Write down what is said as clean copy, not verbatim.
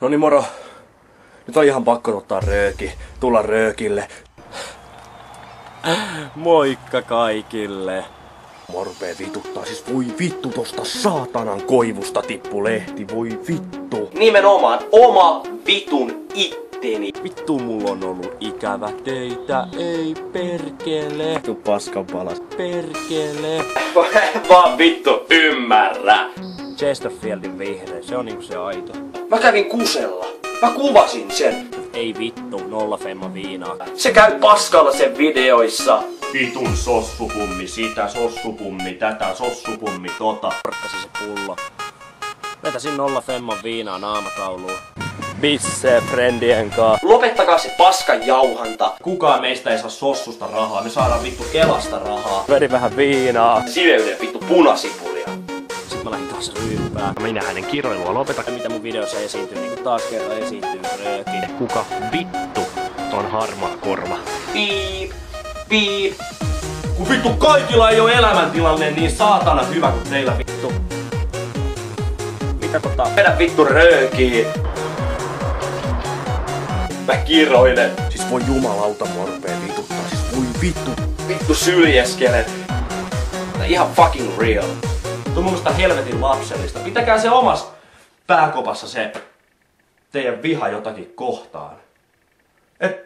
No niin moro. Nyt on ihan pakko ottaa rööki. Tulla röökille. Moikka kaikille. Morpee vituttaa, siis voi vittu tosta saatanan koivusta tippu lehti, voi vittu. Nimenomaan oma vitun itteni. Vittu mulla on ollut ikävä teitä, ei perkele. Vittu paskan palas. Perkele. Vaan vittu ymmärrä. Chesterfieldin vihreä, se on niinku se aito. Mä kävin kusella. Mä kuvasin sen. Ei vittu, 0 femma viinaa. Se käy paskalla sen videoissa. Vitun sossupummi sitä, sossupummi tätä, sossupummi tota. Porkkasi se pullo. Vetäsin 0 femman viinaa naamatauluun. Bisse friendien kaa. Lopettakaa se paskan jauhanta. Kukaan meistä ei saa sossusta rahaa, me saadaan vittu Kelasta rahaa. Vedin vähän viinaa. Siveyden vittu punasipulia. Sitten mä lähdin taas ryyppää. Minä hänen kiroilua lopeta. Mitä mun videossa esiintyy, niin kuin taas kerran esiintyy rööki. Kuka vittu on harmaa korva? Piip, piip. Kun vittu kaikilla ei oo elämäntilanne niin saatana hyvä kuin teillä vittu. Mitä vedä vittu röökiin. Mä kiroilen. Siis voi jumalauta morpee vituttaa, siis voi vittu. Vittu syljeskelen. Ihan fucking real. Tuo mun mielestä helvetin lapsellista. Pitäkää se omas pääkopassa se teidän viha jotakin kohtaan. Et